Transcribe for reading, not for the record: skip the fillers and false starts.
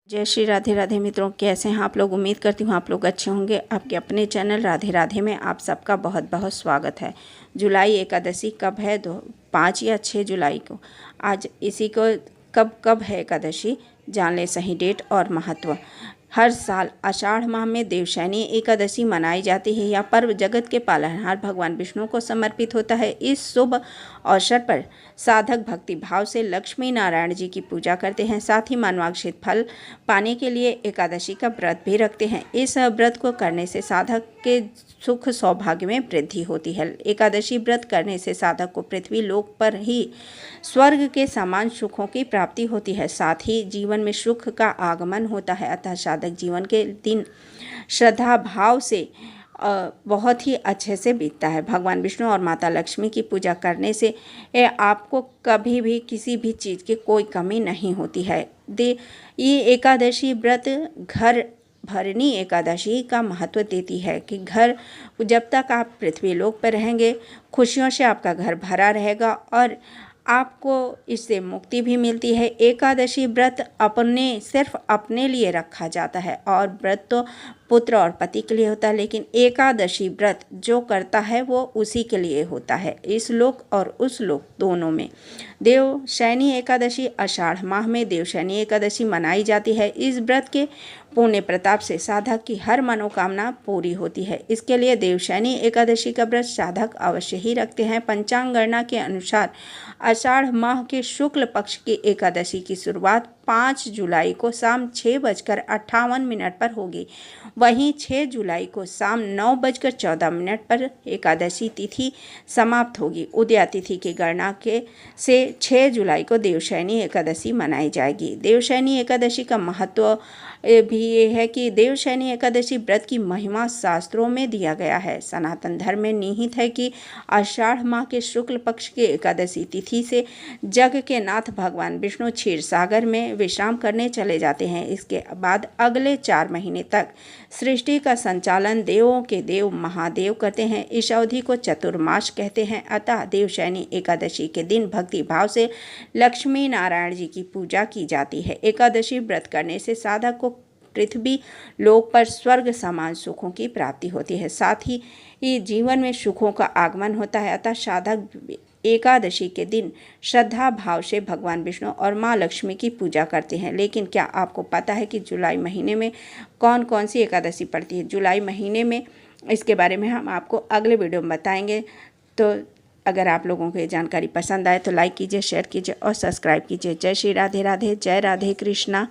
जय श्री राधे राधे मित्रों, कैसे हैं आप लोग। उम्मीद करती हूँ आप लोग अच्छे होंगे। आपके अपने चैनल राधे राधे में आप सबका बहुत बहुत स्वागत है। जुलाई एकादशी कब है? 5 या 6 जुलाई को। आज इसी को कब है एकादशी, जान ले सही डेट और महत्व। हर साल आषाढ़ माह में देवशयनी एकादशी मनाई जाती है। यह पर्व जगत के पालनहार भगवान विष्णु को समर्पित होता है। इस शुभ अवसर पर साधक भक्ति भाव से लक्ष्मी नारायण जी की पूजा करते हैं। साथ ही मनवांछित फल पाने के लिए एकादशी का व्रत भी रखते हैं। इस व्रत को करने से साधक के सुख सौभाग्य में वृद्धि होती है। एकादशी व्रत करने से साधक को पृथ्वी लोक पर ही स्वर्ग के समान सुखों की प्राप्ति होती है। साथ ही जीवन में सुख का आगमन होता है। अतः साधक जीवन के दिन श्रद्धा भाव से बहुत ही अच्छे से बीतता है। भगवान विष्णु और माता लक्ष्मी की पूजा करने से आपको कभी भी किसी भी चीज़ की कोई कमी नहीं होती है। ये एकादशी व्रत घर भरनी एकादशी का महत्व देती है कि घर जब तक आप पृथ्वी लोक पर रहेंगे, खुशियों से आपका घर भरा रहेगा और आपको इससे मुक्ति भी मिलती है। एकादशी व्रत सिर्फ अपने लिए रखा जाता है और व्रत तो पुत्र और पति के लिए होता है, लेकिन एकादशी व्रत जो करता है वो उसी के लिए होता है, इस लोक और उस लोक दोनों में। देवशयनी एकादशी आषाढ़ माह में देवशयनी एकादशी मनाई जाती है। इस व्रत के पुण्य प्रताप से साधक की हर मनोकामना पूरी होती है। इसके लिए देवशयनी एकादशी का व्रत साधक अवश्य ही रखते हैं। पंचांग गणना के अनुसार आषाढ़ माह के शुक्ल पक्ष की एकादशी की शुरुआत 5 जुलाई को शाम 6:58 पर होगी। वहीं 6 जुलाई को शाम 9:14 पर एकादशी तिथि समाप्त होगी। उदया तिथि की गणना से 6 जुलाई को देवशयनी एकादशी मनाई जाएगी। देवशयनी एकादशी का महत्व भी ये है कि देवशयनी एकादशी व्रत की महिमा शास्त्रों में दिया गया है। सनातन धर्म में निहित है कि आषाढ़ माह के शुक्ल पक्ष की एकादशी तिथि से जग के नाथ भगवान विष्णु क्षीर सागर में विश्राम करने चले जाते हैं। इसके बाद अगले 4 महीने तक सृष्टि का संचालन देवों के देव महादेव करते हैं। इस अवधि को चतुर्मास कहते हैं। अतः देवशयनी एकादशी के दिन भक्ति भाव से लक्ष्मी नारायण जी की पूजा की जाती है। एकादशी व्रत करने से साधक को पृथ्वी लोक पर स्वर्ग समान सुखों की प्राप्ति होती है। साथ ही जीवन में सुखों का आगमन होता है। अतः साधक एकादशी के दिन श्रद्धा भाव से भगवान विष्णु और माँ लक्ष्मी की पूजा करते हैं। लेकिन क्या आपको पता है कि जुलाई महीने में कौन कौन सी एकादशी पड़ती है? जुलाई महीने में इसके बारे में हम आपको अगले वीडियो में बताएंगे। तो अगर आप लोगों को ये जानकारी पसंद आए तो लाइक कीजिए, शेयर कीजिए और सब्सक्राइब कीजिए। जय श्री राधे राधे, जय राधे कृष्णा।